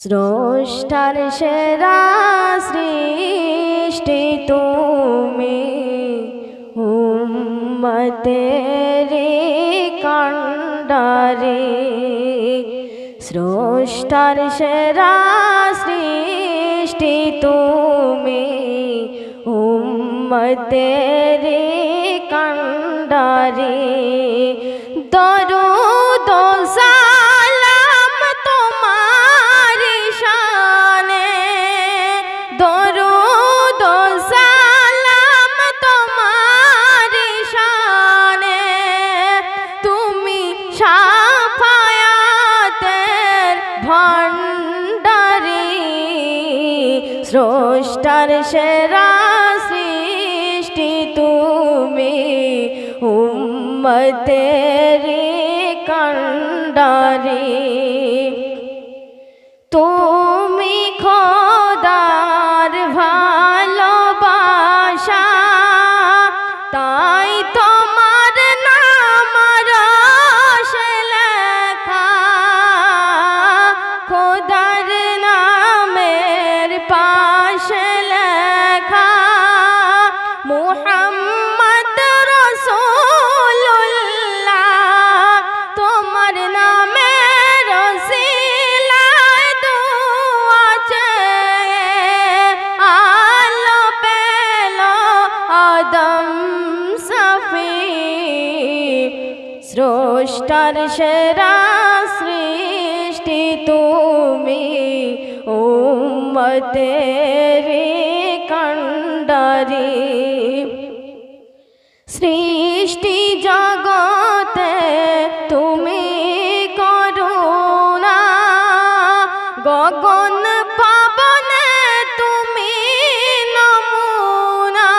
স্রষ্টার সেরা সৃষ্টি তুমি, উম্মতেরি কান্ডারে। স্রষ্টার সেরা সৃষ্টি তুমি, উম্মতেরি কান্ডারে। দরুদ ও সালাম তোমার শানে, দরুদ ও সালাম তোমার শানে। তুমি শাফায়াতের ভান্ডারী, স্রষ্টার সেরা সৃষ্টি তুমি, উম্মতেরি কান্ডারে। তুমি খোদার ভালোবাসা, তাই তোমার নাম রসে লেখা। খোদার নামের পাশে লেখা মুহাম্মদ রাসূলুল্লাহ। তোমার নামের ওসিলায় দুআ চেয়ে আলো পেল আদম সফি। স্রষ্টার সেরা সৃষ্টি তুমি, উম্মতেরি কান্ডারে। সৃষ্টি জগতে তুমি করুণা, গগন পাবনে তুমি নমুনা।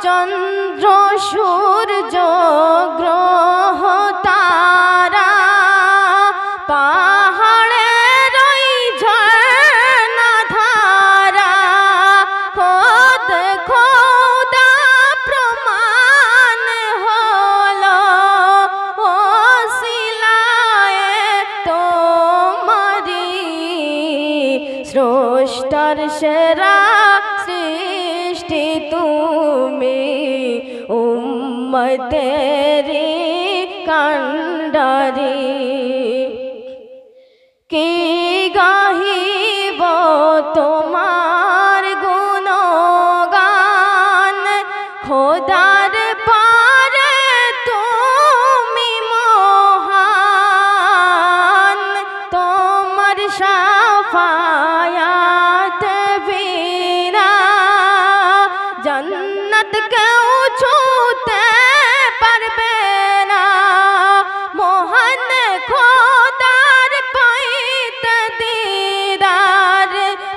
চন্দ্র সূর্য গ্রহ তারা, পাহাড়ের ওই ঝর্ণা ধারা। খোদ খোদা প্রমাণ হলো ওসিলায়ে তোমারি। স্রষ্টার সেরা সৃষ্টি তুমি, উম্মতেরি কান্ডারে। কি গাহিব তোমার গুণগান, খোদার পারে তুমি মহান। তোমার শাফায়াত বিনা জান্নাত কেউ ছুঁতে পারবে না। মহান খোদার পাইতে দিদার,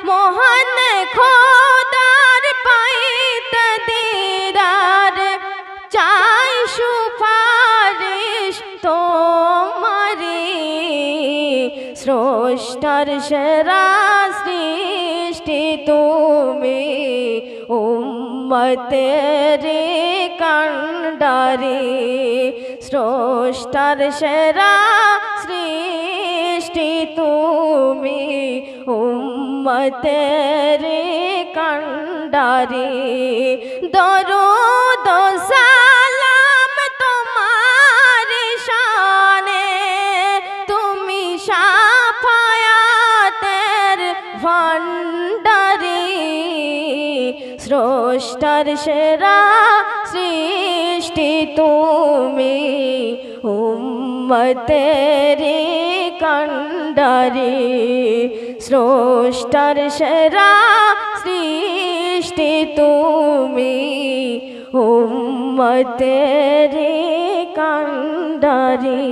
মহান খোদার পাইতে দিদার। চাই সুপারিশ তোমারি, স্রষ্টার সেরা সৃষ্টি তুমি, উম্মতেরি কান্ডারে। স্রষ্টার সেরা সৃষ্টি তুমি, উম্মতেরি কান্ডারে। দরুদ ও সালাম তোমার শানে, তুমি শাফায়াতের ভান্ডারী। স্রষ্টার সেরা সৃষ্টি তুমি, উম্মতেরি কান্ডারে। স্রষ্টার সেরা সৃষ্টি তুমি, উম্মতেরি কান্ডারে।